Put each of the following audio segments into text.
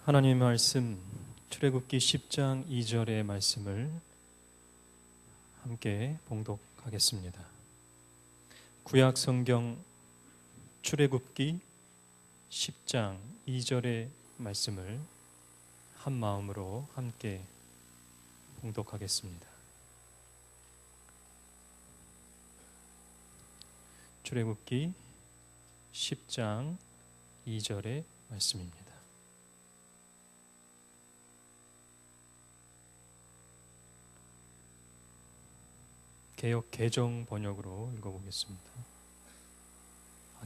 하나님의 말씀 출애굽기 10장 2절의 말씀을 함께 봉독하겠습니다. 구약 성경 출애굽기 10장 2절의 말씀을 한 마음으로 함께 봉독하겠습니다. 출애굽기 10장 2절의 말씀입니다. 개역 개정 번역으로 읽어보겠습니다.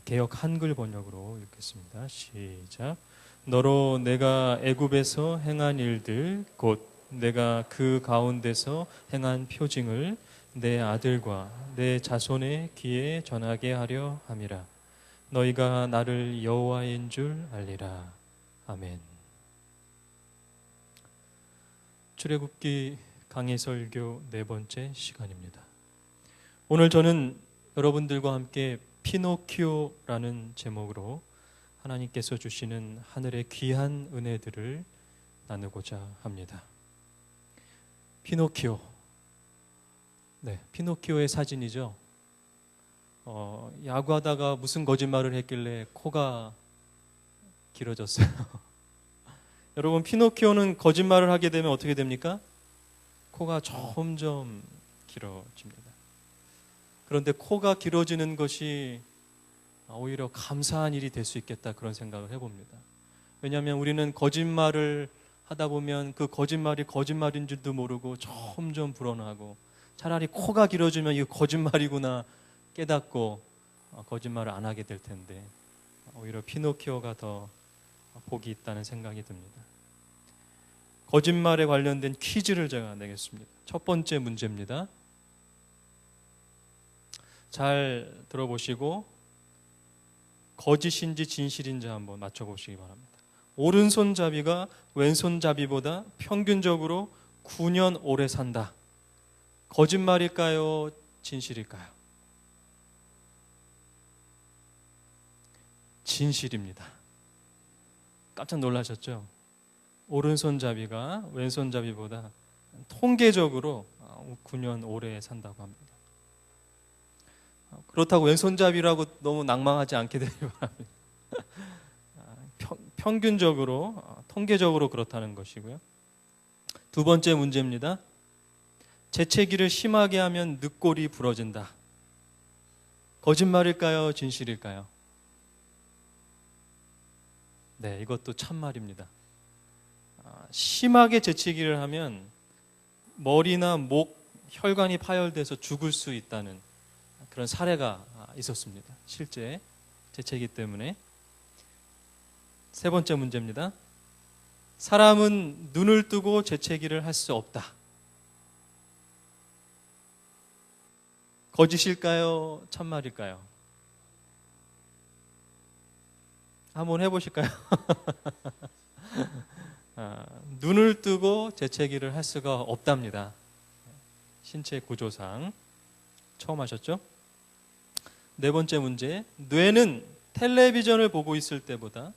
개역 한글 번역으로 읽겠습니다. 시작. 너로 내가 애굽에서 행한 일들 곧 내가 그 가운데서 행한 표징을 내 아들과 내 자손의 귀에 전하게 하려 함이라. 너희가 나를 여호와인 줄 알리라. 아멘. 출애굽기 강해 설교 네 번째 시간입니다. 오늘 저는 여러분들과 함께 피노키오라는 제목으로 하나님께서 주시는 하늘의 귀한 은혜들을 나누고자 합니다. 피노키오. 네, 피노키오의 사진이죠. 야구하다가 무슨 거짓말을 했길래 코가 길어졌어요. 여러분, 피노키오는 거짓말을 하게 되면 어떻게 됩니까? 코가 점점 길어집니다. 그런데 코가 길어지는 것이 오히려 감사한 일이 될 수 있겠다, 그런 생각을 해봅니다. 왜냐하면 우리는 거짓말을 하다 보면 그 거짓말이 거짓말인 줄도 모르고 점점 불어나고, 차라리 코가 길어지면 이거 거짓말이구나 깨닫고 거짓말을 안 하게 될 텐데, 오히려 피노키오가 더 복이 있다는 생각이 듭니다. 거짓말에 관련된 퀴즈를 제가 내겠습니다. 첫 번째 문제입니다. 잘 들어보시고 거짓인지 진실인지 한번 맞춰보시기 바랍니다. 오른손잡이가 왼손잡이보다 평균적으로 9년 오래 산다. 거짓말일까요? 진실일까요? 진실입니다. 깜짝 놀라셨죠? 오른손잡이가 왼손잡이보다 통계적으로 9년 오래 산다고 합니다. 그렇다고 왼손잡이라고 너무 낭망하지 않게 되기 바랍니다. 평균적으로, 통계적으로 그렇다는 것이고요. 두 번째 문제입니다. 재채기를 심하게 하면 늑골이 부러진다. 거짓말일까요? 진실일까요? 네, 이것도 참말입니다. 심하게 재채기를 하면 머리나 목, 혈관이 파열돼서 죽을 수 있다는 그런 사례가 있었습니다. 실제 재채기 때문에. 세 번째 문제입니다. 사람은 눈을 뜨고 재채기를 할 수 없다. 거짓일까요? 참말일까요? 한번 해보실까요? 눈을 뜨고 재채기를 할 수가 없답니다. 신체 구조상. 처음 하셨죠? 네 번째 문제. 뇌는 텔레비전을 보고 있을 때보다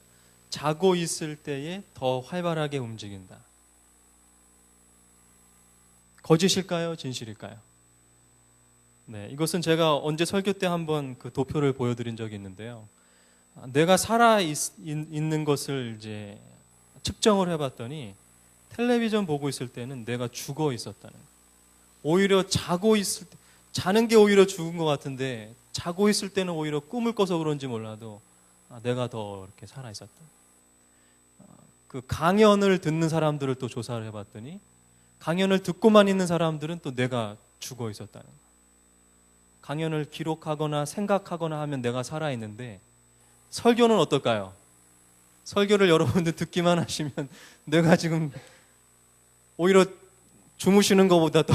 자고 있을 때에 더 활발하게 움직인다. 거짓일까요? 진실일까요? 네, 이것은 제가 언제 설교 때 한번 그 도표를 보여드린 적이 있는데요. 뇌가 살아 있는 것을 이제 측정을 해봤더니 텔레비전 보고 있을 때는 뇌가 죽어 있었다는 거예요. 오히려 자고 있을 때, 자는 게 오히려 죽은 것 같은데 자고 있을 때는 오히려 꿈을 꿔서 그런지 몰라도 뇌가 더 이렇게 살아 있었다. 그 강연을 듣는 사람들을 또 조사를 해봤더니 강연을 듣고만 있는 사람들은 또 뇌가 죽어 있었다는 거예요. 강연을 기록하거나 생각하거나 하면 뇌가 살아 있는데, 설교는 어떨까요? 설교를 여러분들 듣기만 하시면 뇌가 지금 오히려 주무시는 것보다 더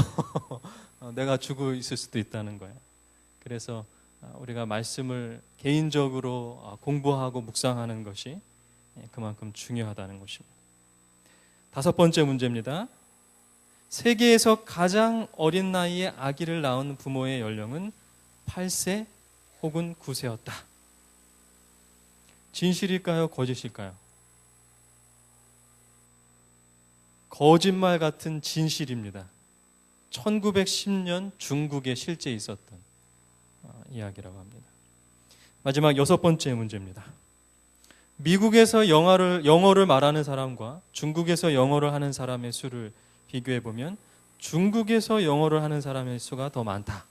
뇌가 죽어 있을 수도 있다는 거예요. 그래서 우리가 말씀을 개인적으로 공부하고 묵상하는 것이 그만큼 중요하다는 것입니다. 다섯 번째 문제입니다. 세계에서 가장 어린 나이에 아기를 낳은 부모의 연령은 8세 혹은 9세였다. 진실일까요? 거짓일까요? 거짓말 같은 진실입니다. 1910년 중국에 실제 있었던 이야기라고 합니다. 마지막 6번째 문제입니다. 미국에서 영어를 말하는 사람과 중국에서 영어를 하는 사람의 수를 비교해 보면 중국에서 영어를 하는 사람의 수가 더 많다.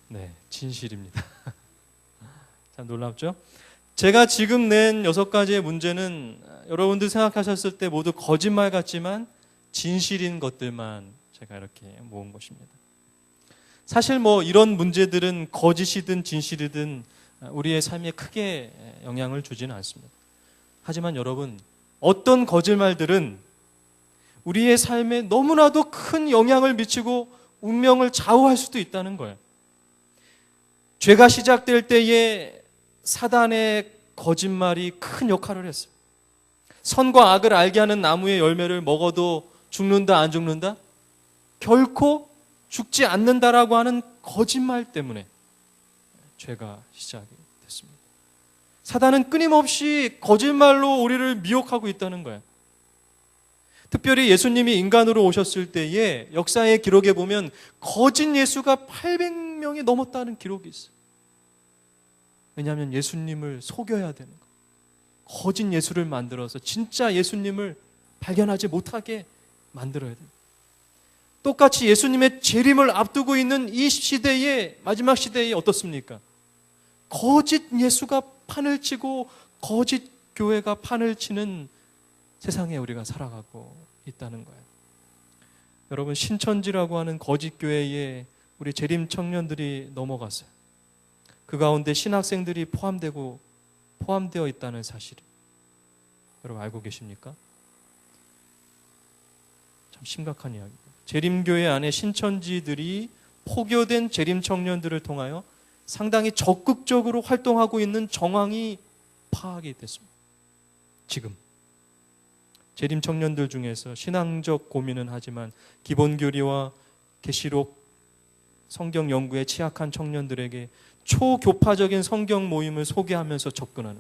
네, 진실입니다. 참 놀랍죠? 제가 지금 낸 6가지의 문제는 여러분들 생각하셨을 때 모두 거짓말 같지만 진실인 것들만 제가 이렇게 모은 것입니다. 사실 이런 문제들은 거짓이든 진실이든 우리의 삶에 크게 영향을 주지는 않습니다. 하지만 여러분, 어떤 거짓말들은 우리의 삶에 너무나도 큰 영향을 미치고 운명을 좌우할 수도 있다는 거예요. 죄가 시작될 때에 사단의 거짓말이 큰 역할을 했어요. 선과 악을 알게 하는 나무의 열매를 먹어도 죽는다, 안 죽는다? 결코 죽지 않는다라고 하는 거짓말 때문에 죄가 시작이 됐습니다. 사단은 끊임없이 거짓말로 우리를 미혹하고 있다는 거예요. 특별히 예수님이 인간으로 오셨을 때에 역사의 기록에 보면 거짓 예수가 800명이 넘었다는 기록이 있어요. 왜냐하면 예수님을 속여야 되는 거예요. 거짓 예수를 만들어서 진짜 예수님을 발견하지 못하게 만들어야 돼요. 똑같이 예수님의 재림을 앞두고 있는 이 시대의 마지막 시대에 어떻습니까? 거짓 예수가 판을 치고 거짓 교회가 판을 치는 세상에 우리가 살아가고 있다는 거예요. 여러분, 신천지라고 하는 거짓 교회에 우리 재림 청년들이 넘어갔어요. 그 가운데 신학생들이 포함되어 있다는 사실을 여러분 알고 계십니까? 참 심각한 이야기입니다. 재림교회 안에 신천지들이 포교된 재림 청년들을 통하여 상당히 적극적으로 활동하고 있는 정황이 파악이 됐습니다. 지금 재림 청년들 중에서 신앙적 고민은 하지만 기본교리와 계시록 성경 연구에 취약한 청년들에게 초교파적인 성경 모임을 소개하면서 접근하는,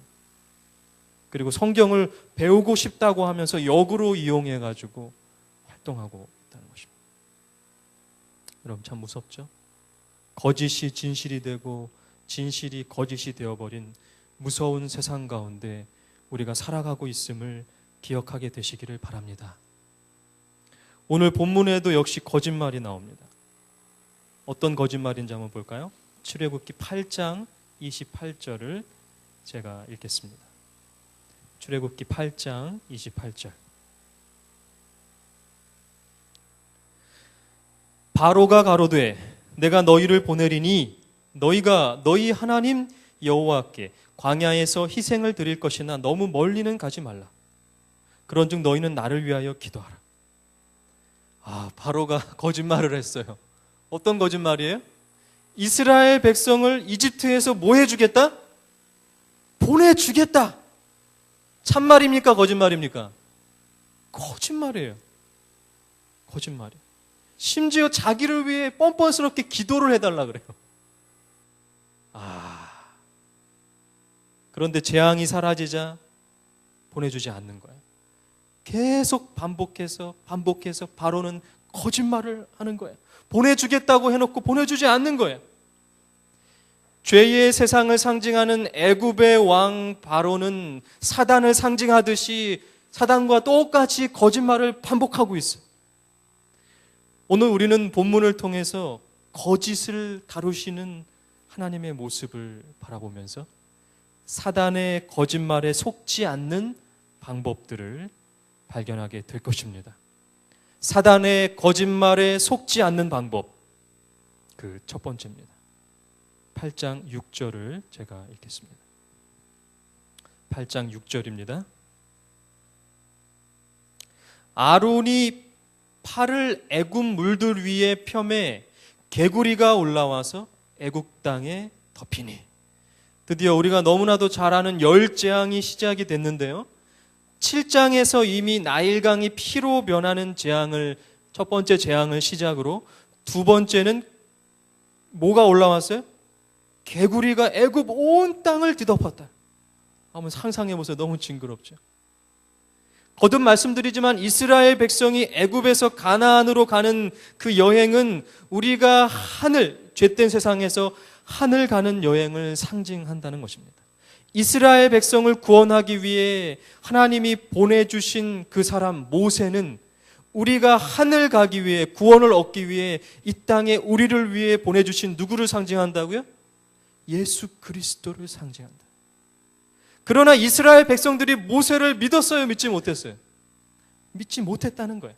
그리고 성경을 배우고 싶다고 하면서 역으로 이용해가지고 활동하고 있다는 것입니다. 여러분, 참 무섭죠? 거짓이 진실이 되고 진실이 거짓이 되어버린 무서운 세상 가운데 우리가 살아가고 있음을 기억하게 되시기를 바랍니다. 오늘 본문에도 역시 거짓말이 나옵니다. 어떤 거짓말인지 한번 볼까요? 출애굽기 8장 28절을 제가 읽겠습니다. 출애굽기 8장 28절. 바로가 가로되 내가 너희를 보내리니 너희가 너희 하나님 여호와께 광야에서 희생을 드릴 것이나 너무 멀리는 가지 말라. 그런즉 너희는 나를 위하여 기도하라. 바로가 거짓말을 했어요. 어떤 거짓말이에요? 이스라엘 백성을 이집트에서 뭐 해주겠다? 보내주겠다. 참말입니까? 거짓말입니까? 거짓말이에요. 거짓말이에요. 심지어 자기를 위해 뻔뻔스럽게 기도를 해달라 그래요. 그런데 재앙이 사라지자 보내주지 않는 거예요. 계속 반복해서 바로는 거짓말을 하는 거예요. 보내주겠다고 해놓고 보내주지 않는 거예요. 죄의 세상을 상징하는 애굽의 왕 바로는 사단을 상징하듯이 사단과 똑같이 거짓말을 반복하고 있어요. 오늘 우리는 본문을 통해서 거짓을 다루시는 하나님의 모습을 바라보면서 사단의 거짓말에 속지 않는 방법들을 발견하게 될 것입니다. 사단의 거짓말에 속지 않는 방법, 그 첫 번째입니다. 8장 6절을 제가 읽겠습니다. 8장 6절입니다. 아론이 팔을 애굽 물들 위에 펴매 개구리가 올라와서 애굽 땅에 덮이니. 드디어 우리가 너무나도 잘 아는 열재앙이 시작이 됐는데요. 7장에서 이미 나일강이 피로 변하는 재앙을, 첫 번째 재앙을 시작으로 두 번째는 뭐가 올라왔어요? 개구리가 애굽 온 땅을 뒤덮었다. 한번 상상해 보세요. 너무 징그럽죠. 거듭 말씀드리지만 이스라엘 백성이 애굽에서 가나안으로 가는 그 여행은 우리가 하늘, 죄된 세상에서 하늘 가는 여행을 상징한다는 것입니다. 이스라엘 백성을 구원하기 위해 하나님이 보내주신 그 사람 모세는 우리가 하늘 가기 위해, 구원을 얻기 위해 이 땅에 우리를 위해 보내주신 누구를 상징한다고요? 예수 그리스도를 상징한다. 그러나 이스라엘 백성들이 모세를 믿었어요? 믿지 못했어요? 믿지 못했다는 거예요.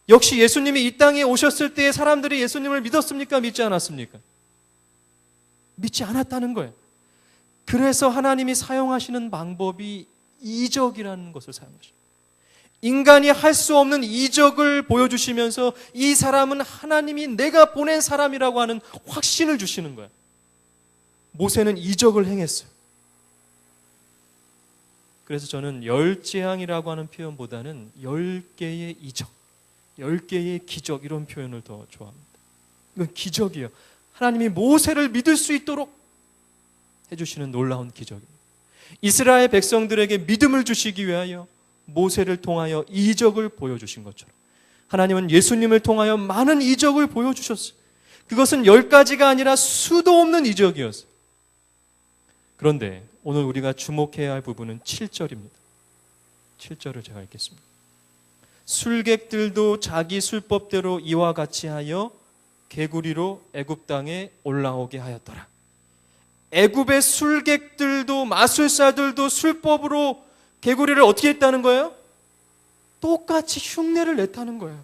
역시 예수님이 이 땅에 오셨을 때 사람들이 예수님을 믿었습니까? 믿지 않았습니까? 믿지 않았다는 거예요. 그래서 하나님이 사용하시는 방법이 이적이라는 것을 사용하십니다. 인간이 할 수 없는 이적을 보여주시면서 이 사람은 하나님이 내가 보낸 사람이라고 하는 확신을 주시는 거예요. 모세는 이적을 행했어요. 그래서 저는 10재앙이라고 하는 표현보다는 10개의 이적, 10개의 기적 이런 표현을 더 좋아합니다. 이건 기적이에요. 하나님이 모세를 믿을 수 있도록 해주시는 놀라운 기적입니다. 이스라엘 백성들에게 믿음을 주시기 위하여 모세를 통하여 이적을 보여주신 것처럼 하나님은 예수님을 통하여 많은 이적을 보여주셨어요. 그것은 10가지가 아니라 수도 없는 이적이었어요. 그런데 오늘 우리가 주목해야 할 부분은 7절입니다. 7절을 제가 읽겠습니다. 술객들도 자기 술법대로 이와 같이 하여 개구리로 애굽 땅에 올라오게 하였더라. 애굽의 술객들도 마술사들도 술법으로 개구리를 어떻게 했다는 거예요? 똑같이 흉내를 냈다는 거예요.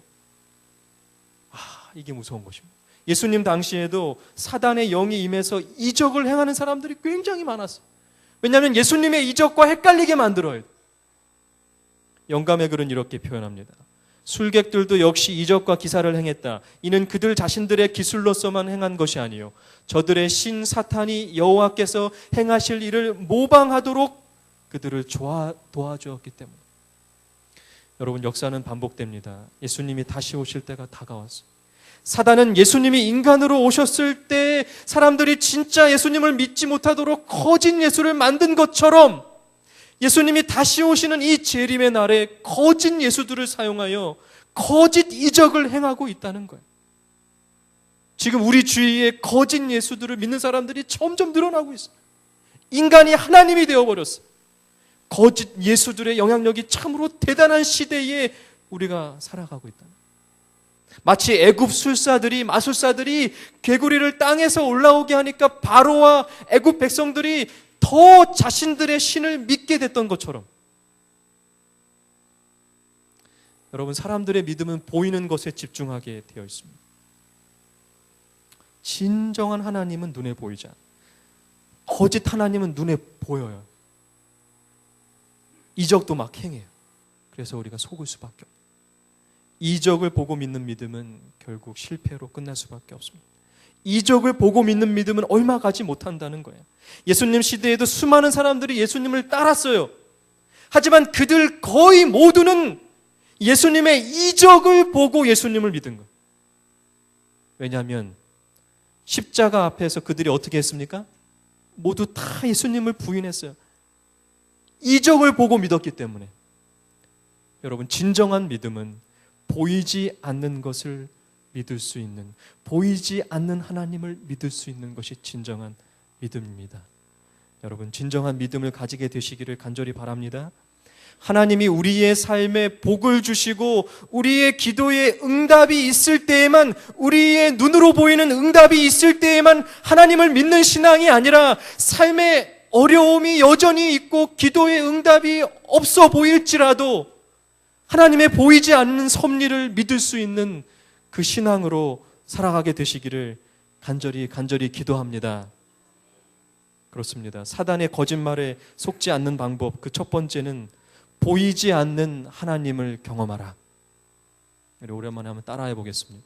이게 무서운 것입니다. 예수님 당시에도 사단의 영이 임해서 이적을 행하는 사람들이 굉장히 많았어요. 왜냐하면 예수님의 이적과 헷갈리게 만들어요. 영감의 글은 이렇게 표현합니다. 술객들도 역시 이적과 기사를 행했다. 이는 그들 자신들의 기술로서만 행한 것이 아니요 저들의 신 사탄이 여호와께서 행하실 일을 모방하도록 그들을 도와주었기 때문에. 여러분, 역사는 반복됩니다. 예수님이 다시 오실 때가 다가왔어요. 사단은 예수님이 인간으로 오셨을 때 사람들이 진짜 예수님을 믿지 못하도록 거짓 예수를 만든 것처럼 예수님이 다시 오시는 이 재림의 날에 거짓 예수들을 사용하여 거짓 이적을 행하고 있다는 거예요. 지금 우리 주위에 거짓 예수들을 믿는 사람들이 점점 늘어나고 있어요. 인간이 하나님이 되어버렸어요. 거짓 예수들의 영향력이 참으로 대단한 시대에 우리가 살아가고 있다. 마치 애굽 술사들이, 마술사들이 개구리를 땅에서 올라오게 하니까 바로와 애굽 백성들이 더 자신들의 신을 믿게 됐던 것처럼, 여러분, 사람들의 믿음은 보이는 것에 집중하게 되어 있습니다. 진정한 하나님은 눈에 보이지 않아요. 거짓 하나님은 눈에 보여요. 이적도 막 행해요. 그래서 우리가 속을 수밖에 없어요. 이적을 보고 믿는 믿음은 결국 실패로 끝날 수밖에 없습니다. 이적을 보고 믿는 믿음은 얼마 가지 못한다는 거예요. 예수님 시대에도 수많은 사람들이 예수님을 따랐어요. 하지만 그들 거의 모두는 예수님의 이적을 보고 예수님을 믿은 거예요. 왜냐하면 십자가 앞에서 그들이 어떻게 했습니까? 모두 다 예수님을 부인했어요. 이적을 보고 믿었기 때문에. 여러분, 진정한 믿음은 보이지 않는 것을 믿을 수 있는, 보이지 않는 하나님을 믿을 수 있는 것이 진정한 믿음입니다. 여러분, 진정한 믿음을 가지게 되시기를 간절히 바랍니다. 하나님이 우리의 삶에 복을 주시고 우리의 기도에 응답이 있을 때에만, 우리의 눈으로 보이는 응답이 있을 때에만 하나님을 믿는 신앙이 아니라, 삶에 어려움이 여전히 있고 기도의 응답이 없어 보일지라도 하나님의 보이지 않는 섭리를 믿을 수 있는 그 신앙으로 살아가게 되시기를 간절히 기도합니다. 그렇습니다. 사단의 거짓말에 속지 않는 방법, 그 첫 번째는 보이지 않는 하나님을 경험하라. 우리 오랜만에 한번 따라해 보겠습니다.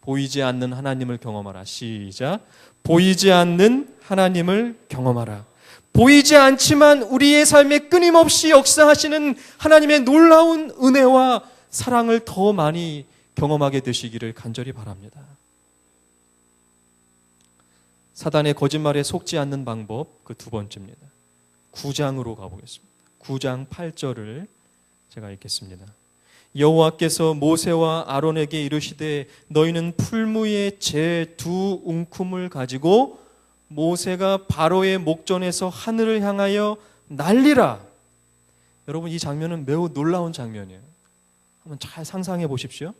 보이지 않는 하나님을 경험하라. 시작. 보이지 않는 하나님을 경험하라. 보이지 않지만 우리의 삶에 끊임없이 역사하시는 하나님의 놀라운 은혜와 사랑을 더 많이 경험하게 되시기를 간절히 바랍니다. 사단의 거짓말에 속지 않는 방법, 그 두 번째입니다. 9장으로 가보겠습니다. 9장 8절을 제가 읽겠습니다. 여호와께서 모세와 아론에게 이르시되 너희는 풀무에 재 2웅큼을 가지고 모세가 바로의 목전에서 하늘을 향하여 날리라. 여러분, 이 장면은 매우 놀라운 장면이에요. 한번 잘 상상해 보십시오.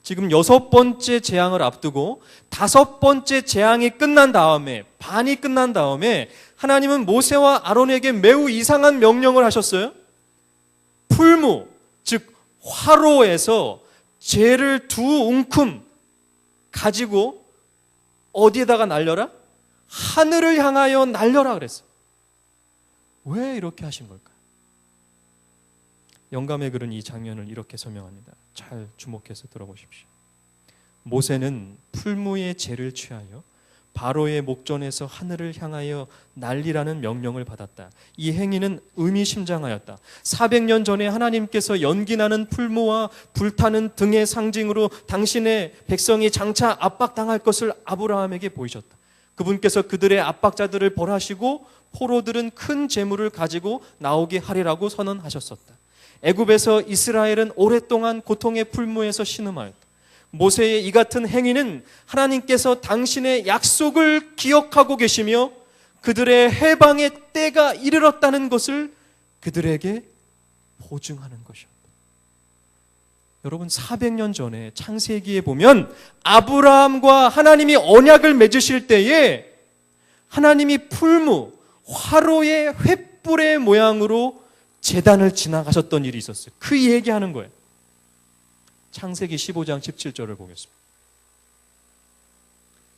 지금 6번째 재앙을 앞두고 5번째 재앙이 끝난 다음에, 반이 끝난 다음에 하나님은 모세와 아론에게 매우 이상한 명령을 하셨어요. 풀무, 즉 화로에서 재를 2웅큼 가지고 어디에다가 날려라? 하늘을 향하여 날려라 그랬어요. 왜 이렇게 하신 걸까요? 영감의 글은 이 장면을 이렇게 설명합니다. 잘 주목해서 들어보십시오. 모세는 풀무의 재를 취하여 바로의 목전에서 하늘을 향하여 날리라는 명령을 받았다. 이 행위는 의미심장하였다. 400년 전에 하나님께서 연기나는 풀무와 불타는 등의 상징으로 당신의 백성이 장차 압박당할 것을 아브라함에게 보이셨다. 그분께서 그들의 압박자들을 벌하시고 포로들은 큰 재물을 가지고 나오게 하리라고 선언하셨었다. 애굽에서 이스라엘은 오랫동안 고통의 풀무에서 신음하였다. 모세의 이 같은 행위는 하나님께서 당신의 약속을 기억하고 계시며 그들의 해방의 때가 이르렀다는 것을 그들에게 보증하는 것이었다. 여러분, 400년 전에 창세기에 보면 아브라함과 하나님이 언약을 맺으실 때에 하나님이 풀무, 화로의 횃불의 모양으로 제단을 지나가셨던 일이 있었어요. 그 얘기하는 거예요. 창세기 15장 17절을 보겠습니다.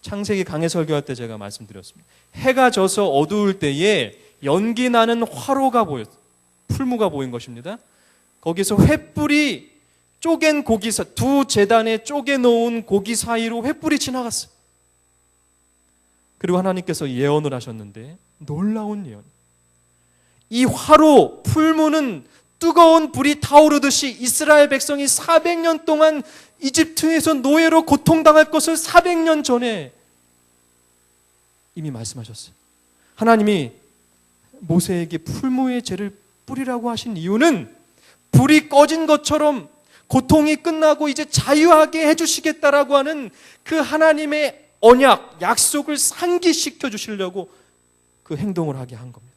창세기 강해 설교할 때 제가 말씀드렸습니다. 해가 져서 어두울 때에 연기 나는 화로가 보였어요. 풀무가 보인 것입니다. 거기서 횃불이 쪼갠 고기, 두 제단에 쪼개놓은 고기 사이로 횃불이 지나갔어요. 그리고 하나님께서 예언을 하셨는데 놀라운 예언. 이 화로, 풀무는 뜨거운 불이 타오르듯이 이스라엘 백성이 400년 동안 이집트에서 노예로 고통당할 것을 400년 전에 이미 말씀하셨어요. 하나님이 모세에게 풀무의 재를 뿌리라고 하신 이유는 불이 꺼진 것처럼 고통이 끝나고 이제 자유하게 해주시겠다라고 하는 그 하나님의 언약, 약속을 상기시켜 주시려고 그 행동을 하게 한 겁니다.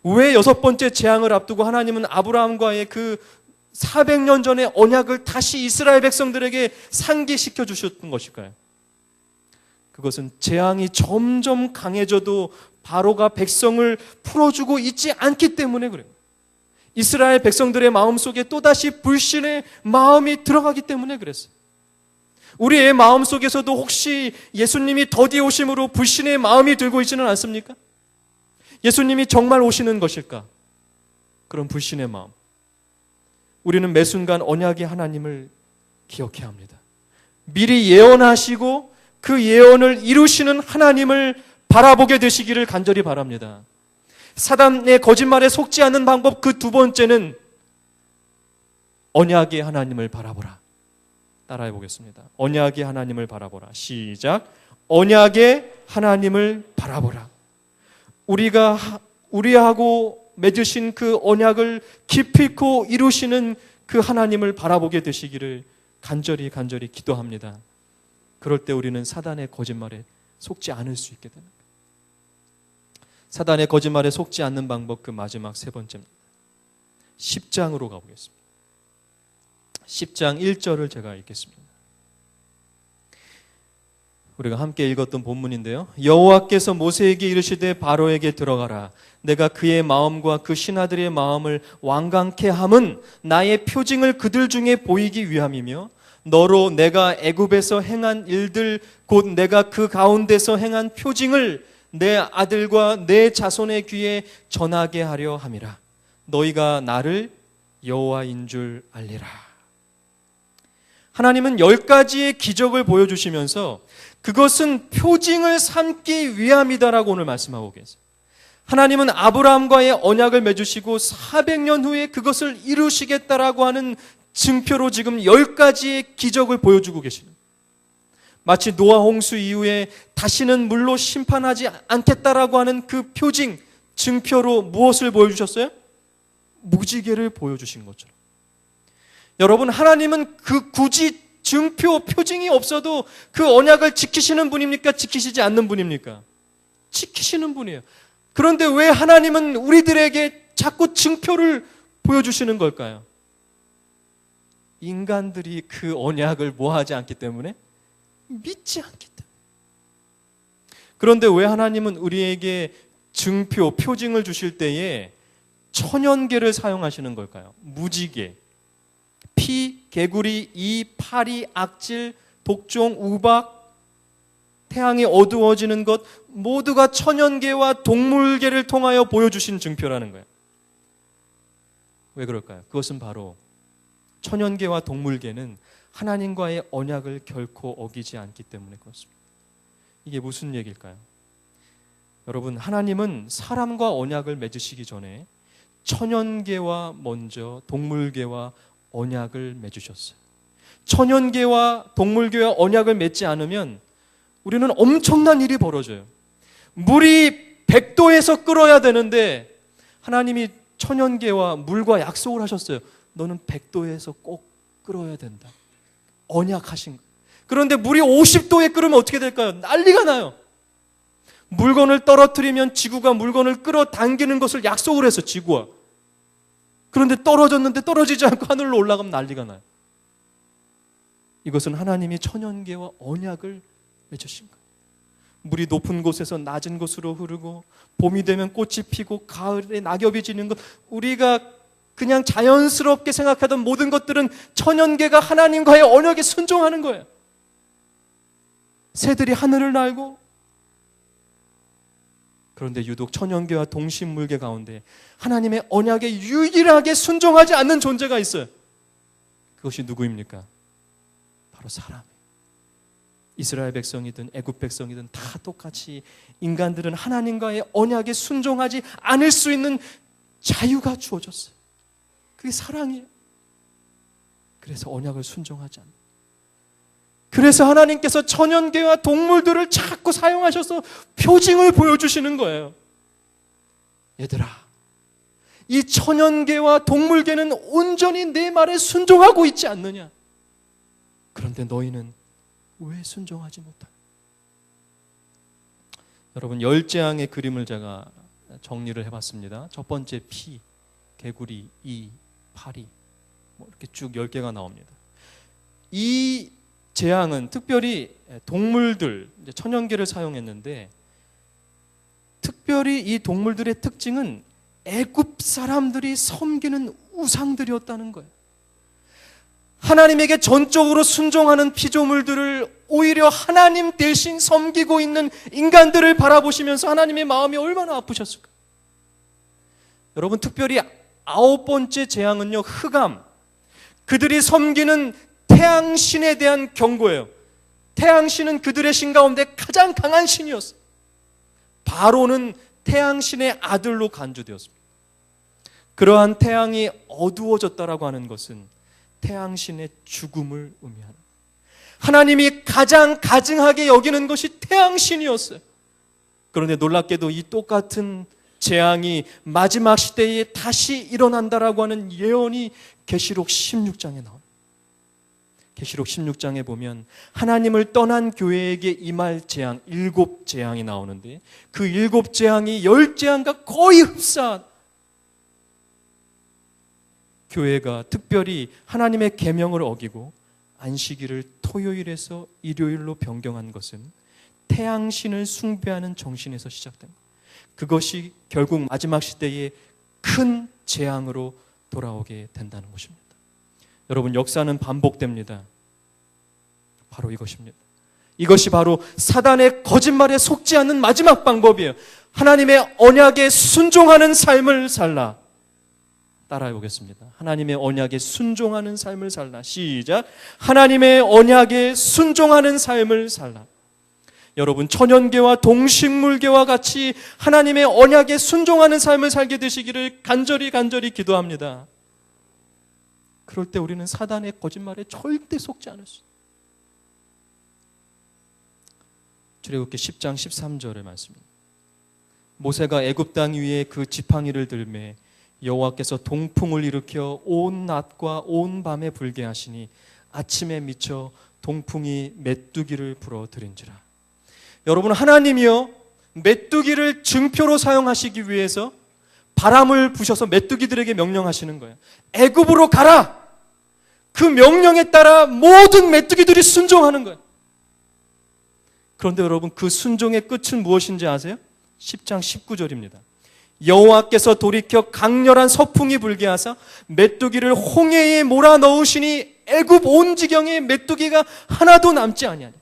왜 6번째 재앙을 앞두고 하나님은 아브라함과의 그 400년 전의 언약을 다시 이스라엘 백성들에게 상기시켜 주셨던 것일까요? 그것은 재앙이 점점 강해져도 바로가 백성을 풀어주고 있지 않기 때문에 그래요. 이스라엘 백성들의 마음속에 또다시 불신의 마음이 들어가기 때문에 그랬어요. 우리의 마음속에서도 혹시 예수님이 더디 오심으로 불신의 마음이 들고 있지는 않습니까? 예수님이 정말 오시는 것일까? 그런 불신의 마음. 우리는 매 순간 언약의 하나님을 기억해야 합니다. 미리 예언하시고 그 예언을 이루시는 하나님을 바라보게 되시기를 간절히 바랍니다. 사단의 거짓말에 속지 않는 방법 그 2번째는 언약의 하나님을 바라보라. 따라해 보겠습니다. 언약의 하나님을 바라보라. 시작. 언약의 하나님을 바라보라. 우리하고 맺으신 그 언약을 기필코 이루시는 그 하나님을 바라보게 되시기를 간절히 기도합니다. 그럴 때 우리는 사단의 거짓말에 속지 않을 수 있게 됩니다. 사단의 거짓말에 속지 않는 방법 그 마지막 3번째입니다. 10장으로 가보겠습니다. 10장 1절을 제가 읽겠습니다. 우리가 함께 읽었던 본문인데요. 여호와께서 모세에게 이르시되 바로에게 들어가라. 내가 그의 마음과 그 신하들의 마음을 완강케 함은 나의 표징을 그들 중에 보이기 위함이며 너로 내가 애굽에서 행한 일들 곧 내가 그 가운데서 행한 표징을 내 아들과 내 자손의 귀에 전하게 하려 함이라. 너희가 나를 여호와인 줄 알리라. 하나님은 10가지의 기적을 보여주시면서 그것은 표징을 삼기 위함이다라고 오늘 말씀하고 계세요. 하나님은 아브라함과의 언약을 맺으시고 400년 후에 그것을 이루시겠다라고 하는 증표로 지금 10가지의 기적을 보여주고 계시는, 마치 노아 홍수 이후에 다시는 물로 심판하지 않겠다라고 하는 그 표징, 증표로 무엇을 보여주셨어요? 무지개를 보여주신 것처럼. 여러분, 하나님은 그 굳이 증표, 표징이 없어도 그 언약을 지키시는 분입니까? 지키시지 않는 분입니까? 지키시는 분이에요. 그런데 왜 하나님은 우리들에게 자꾸 증표를 보여주시는 걸까요? 인간들이 그 언약을 뭐하지 않기 때문에? 믿지 않기 때문에. 그런데 왜 하나님은 우리에게 증표, 표징을 주실 때에 천연계를 사용하시는 걸까요? 무지개, 피, 개구리, 이, 파리, 악질, 독종, 우박, 태양이 어두워지는 것 모두가 천연계와 동물계를 통하여 보여주신 증표라는 거예요. 왜 그럴까요? 그것은 바로 천연계와 동물계는 하나님과의 언약을 결코 어기지 않기 때문에 그렇습니다. 이게 무슨 얘기일까요? 여러분, 하나님은 사람과 언약을 맺으시기 전에 천연계와 먼저 동물계와 언약을 맺으셨어요. 천연계와 동물계와 언약을 맺지 않으면 우리는 엄청난 일이 벌어져요. 물이 100도에서 끓어야 되는데 하나님이 천연계와 물과 약속을 하셨어요. 너는 100도에서 꼭 끓어야 된다. 언약하신 거예요. 그런데 물이 50도에 끓으면 어떻게 될까요? 난리가 나요. 물건을 떨어뜨리면 지구가 물건을 끌어당기는 것을 약속을 해서 지구와. 그런데 떨어졌는데 떨어지지 않고 하늘로 올라가면 난리가 나요. 이것은 하나님이 천연계와 언약을 맺으신 거예요. 물이 높은 곳에서 낮은 곳으로 흐르고 봄이 되면 꽃이 피고 가을에 낙엽이 지는 것, 우리가 그냥 자연스럽게 생각하던 모든 것들은 천연계가 하나님과의 언약에 순종하는 거예요. 새들이 하늘을 날고, 그런데 유독 천연계와 동식물계 가운데 하나님의 언약에 유일하게 순종하지 않는 존재가 있어요. 그것이 누구입니까? 바로 사람이에요. 이스라엘 백성이든 애굽 백성이든 다 똑같이 인간들은 하나님과의 언약에 순종하지 않을 수 있는 자유가 주어졌어요. 그게 사랑이에요. 그래서 언약을 순종하지 않는. 그래서 하나님께서 천연계와 동물들을 자꾸 사용하셔서 표징을 보여주시는 거예요. 얘들아, 이 천연계와 동물계는 온전히 내 말에 순종하고 있지 않느냐? 그런데 너희는 왜 순종하지 못하냐? 여러분, 10재앙의 그림을 제가 정리를 해봤습니다. 첫 번째 피, 개구리, 이, 파리, 이렇게 쭉 10개가 나옵니다. 이 재앙은 특별히 동물들, 천연계를 사용했는데, 특별히 이 동물들의 특징은 애굽 사람들이 섬기는 우상들이었다는 거예요. 하나님에게 전적으로 순종하는 피조물들을 오히려 하나님 대신 섬기고 있는 인간들을 바라보시면서 하나님의 마음이 얼마나 아프셨을까? 여러분, 특별히 9번째 재앙은요, 흑암. 그들이 섬기는 태양신에 대한 경고예요. 태양신은 그들의 신 가운데 가장 강한 신이었어요. 바로는 태양신의 아들로 간주되었습니다. 그러한 태양이 어두워졌다라고 하는 것은 태양신의 죽음을 의미하는, 하나님이 가장 가증하게 여기는 것이 태양신이었어요. 그런데 놀랍게도 이 똑같은 재앙이 마지막 시대에 다시 일어난다라고 하는 예언이 계시록 16장에 나옵니다. 계시록 16장에 보면 하나님을 떠난 교회에게 임할 재앙 7재앙이 나오는데, 그 7재앙이 10재앙과 거의 흡사한, 교회가 특별히 하나님의 계명을 어기고 안식일을 토요일에서 일요일로 변경한 것은 태양신을 숭배하는 정신에서 시작된 것. 그것이 결국 마지막 시대의 큰 재앙으로 돌아오게 된다는 것입니다. 여러분, 역사는 반복됩니다. 바로 이것입니다. 이것이 바로 사단의 거짓말에 속지 않는 마지막 방법이에요. 하나님의 언약에 순종하는 삶을 살라. 따라해 보겠습니다. 하나님의 언약에 순종하는 삶을 살라. 시작. 하나님의 언약에 순종하는 삶을 살라. 여러분, 천연계와 동식물계와 같이 하나님의 언약에 순종하는 삶을 살게 되시기를 간절히 기도합니다. 그럴 때 우리는 사단의 거짓말에 절대 속지 않을 수 있어요. 출애굽기 10장 13절의 말씀입니다. 모세가 애굽 땅 위에 그 지팡이를 들매 여호와께서 동풍을 일으켜 온 낮과 온 밤에 불게 하시니 아침에 미쳐 동풍이 메뚜기를 불어들인지라. 여러분, 하나님이요 메뚜기를 증표로 사용하시기 위해서 바람을 부셔서 메뚜기들에게 명령하시는 거예요. 애굽으로 가라. 그 명령에 따라 모든 메뚜기들이 순종하는 거예요. 그런데 여러분, 그 순종의 끝은 무엇인지 아세요? 10장 19절입니다. 여호와께서 돌이켜 강렬한 서풍이 불게 하사 메뚜기를 홍해에 몰아넣으시니 애굽 온 지경에 메뚜기가 하나도 남지 아니하니라.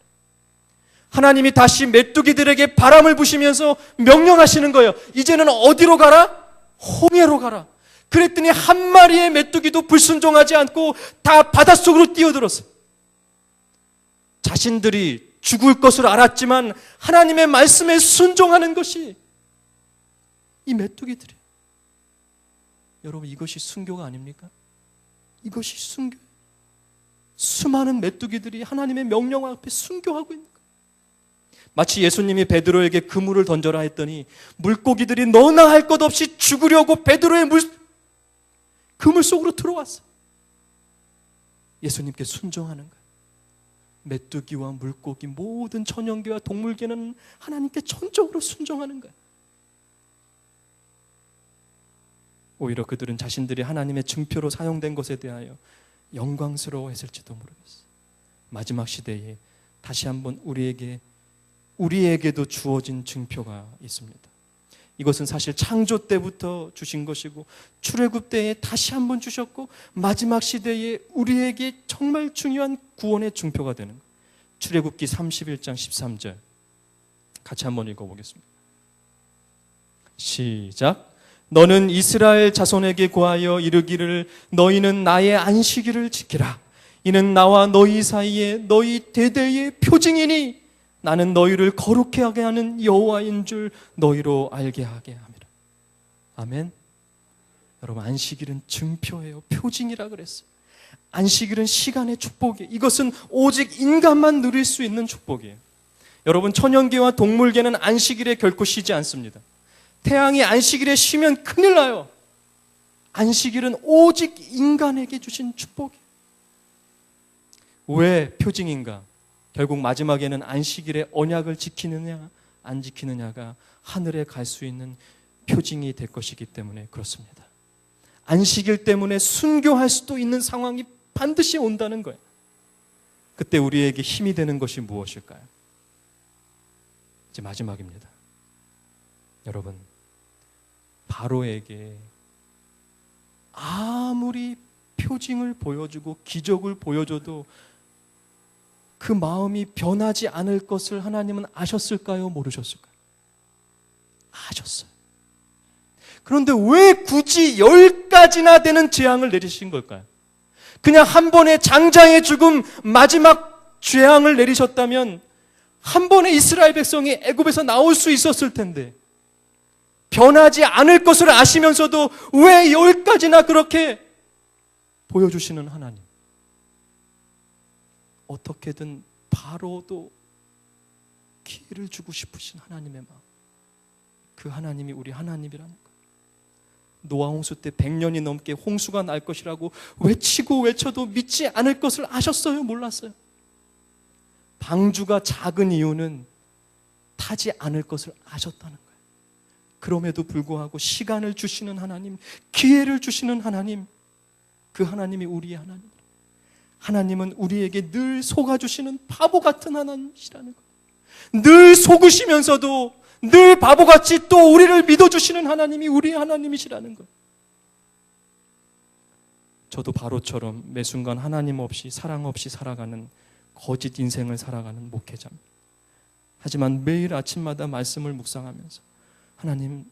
하나님이 다시 메뚜기들에게 바람을 부시면서 명령하시는 거예요. 이제는 어디로 가라? 홍해로 가라. 그랬더니 한 마리의 메뚜기도 불순종하지 않고 다 바닷속으로 뛰어들었어요. 자신들이 죽을 것을 알았지만 하나님의 말씀에 순종하는 것이 이 메뚜기들이에요. 여러분, 이것이 순교가 아닙니까? 이것이 순교. 수많은 메뚜기들이 하나님의 명령 앞에 순교하고 있는 거예요. 마치 예수님이 베드로에게 그물을 던져라 했더니 물고기들이 너나 할 것 없이 죽으려고 베드로의 그물 속으로 들어왔어요. 예수님께 순종하는 거예요. 메뚜기와 물고기, 모든 천연계와 동물계는 하나님께 전적으로 순종하는 거예요. 오히려 그들은 자신들이 하나님의 증표로 사용된 것에 대하여 영광스러워했을지도 모르겠어요. 마지막 시대에 다시 한번 우리에게도 주어진 증표가 있습니다. 이것은 사실 창조 때부터 주신 것이고 출애굽 때에 다시 한번 주셨고 마지막 시대에 우리에게 정말 중요한 구원의 증표가 되는 거예요. 출애굽기 31장 13절 같이 한번 읽어보겠습니다. 시작. 너는 이스라엘 자손에게 고하여 이르기를 너희는 나의 안식일을 지키라. 이는 나와 너희 사이에 너희 대대의 표징이니 나는 너희를 거룩해 하게 하는 여호와인 줄 너희로 알게 하게 함이라. 아멘. 여러분, 안식일은 증표예요. 표징이라 그랬어요. 안식일은 시간의 축복이에요. 이것은 오직 인간만 누릴 수 있는 축복이에요. 여러분, 천연계와 동물계는 안식일에 결코 쉬지 않습니다. 태양이 안식일에 쉬면 큰일 나요. 안식일은 오직 인간에게 주신 축복이에요. 왜 표징인가? 결국 마지막에는 안식일의 언약을 지키느냐 안 지키느냐가 하늘에 갈 수 있는 표징이 될 것이기 때문에 그렇습니다. 안식일 때문에 순교할 수도 있는 상황이 반드시 온다는 거예요. 그때 우리에게 힘이 되는 것이 무엇일까요? 이제 마지막입니다. 여러분, 바로에게 아무리 표징을 보여주고 기적을 보여줘도 그 마음이 변하지 않을 것을 하나님은 아셨을까요? 모르셨을까요? 아셨어요. 그런데 왜 굳이 10가지나 되는 재앙을 내리신 걸까요? 그냥 한 번에 장자의 죽음, 마지막 재앙을 내리셨다면 한 번에 이스라엘 백성이 애굽에서 나올 수 있었을 텐데 변하지 않을 것을 아시면서도 왜 10가지나 그렇게 보여주시는 하나님? 어떻게든 바로도 기회를 주고 싶으신 하나님의 마음, 그 하나님이 우리 하나님이라는 거예요. 노아 홍수 때 100년이 넘게 홍수가 날 것이라고 외치고 외쳐도 믿지 않을 것을 아셨어요? 몰랐어요? 방주가 작은 이유는 타지 않을 것을 아셨다는 거예요. 그럼에도 불구하고 시간을 주시는 하나님, 기회를 주시는 하나님, 그 하나님이 우리의 하나님. 하나님은 우리에게 늘 속아주시는 바보 같은 하나님이시라는 거예요. 늘 속으시면서도 늘 바보같이 또 우리를 믿어주시는 하나님이 우리의 하나님이시라는 거예요. 저도 바로처럼 매 순간 하나님 없이 사랑 없이 살아가는 거짓 인생을 살아가는 목회자입니다. 하지만 매일 아침마다 말씀을 묵상하면서 하나님,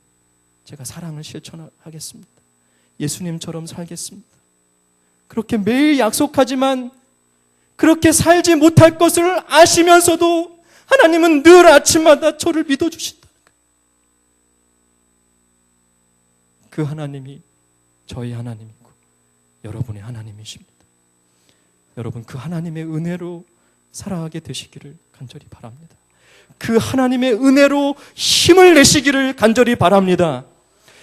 제가 사랑을 실천하겠습니다. 예수님처럼 살겠습니다. 그렇게 매일 약속하지만 그렇게 살지 못할 것을 아시면서도 하나님은 늘 아침마다 저를 믿어주신다는 거예요. 그 하나님이 저희 하나님이고 여러분의 하나님이십니다. 여러분, 그 하나님의 은혜로 살아가게 되시기를 간절히 바랍니다. 그 하나님의 은혜로 힘을 내시기를 간절히 바랍니다.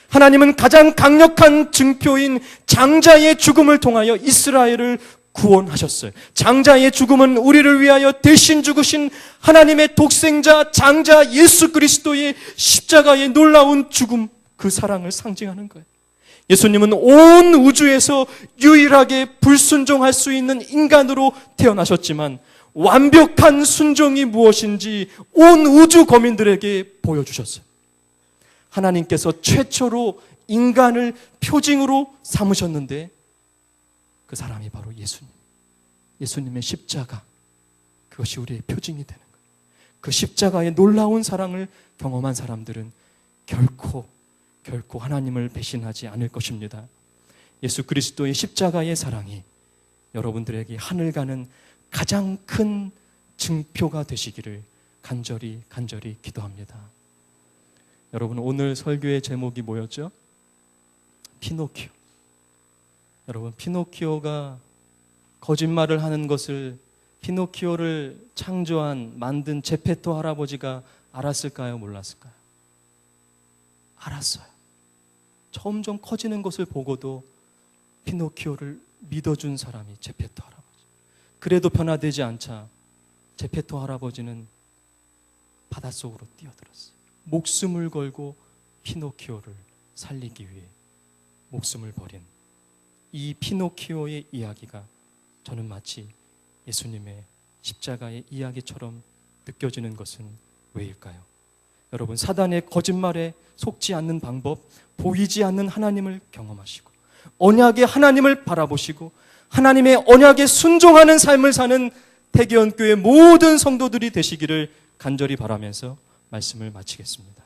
하나님은 가장 강력한 증표인 장자의 죽음을 통하여 이스라엘을 구원하셨어요. 장자의 죽음은 우리를 위하여 대신 죽으신 하나님의 독생자 장자 예수 그리스도의 십자가의 놀라운 죽음, 그 사랑을 상징하는 거예요. 예수님은 온 우주에서 유일하게 불순종할 수 있는 인간으로 태어나셨지만 완벽한 순종이 무엇인지 온 우주 거민들에게 보여주셨어요. 하나님께서 최초로 인간을 표징으로 삼으셨는데 그 사람이 바로 예수님. 예수님의 십자가, 그것이 우리의 표징이 되는 거예요. 그 십자가의 놀라운 사랑을 경험한 사람들은 결코 하나님을 배신하지 않을 것입니다. 예수 그리스도의 십자가의 사랑이 여러분들에게 하늘 가는 가장 큰 증표가 되시기를 간절히 기도합니다. 여러분, 오늘 설교의 제목이 뭐였죠? 피노키오. 여러분, 피노키오가 거짓말을 하는 것을 피노키오를 만든 제페토 할아버지가 알았을까요? 몰랐을까요? 알았어요. 점점 커지는 것을 보고도 피노키오를 믿어준 사람이 제페토 할아버지. 그래도 변화되지 않자 제페토 할아버지는 바닷속으로 뛰어들었어요. 목숨을 걸고 피노키오를 살리기 위해 목숨을 버린 이 피노키오의 이야기가 저는 마치 예수님의 십자가의 이야기처럼 느껴지는 것은 왜일까요? 여러분, 사단의 거짓말에 속지 않는 방법, 보이지 않는 하나님을 경험하시고 언약의 하나님을 바라보시고 하나님의 언약에 순종하는 삶을 사는 태계원교회 모든 성도들이 되시기를 간절히 바라면서 말씀을 마치겠습니다.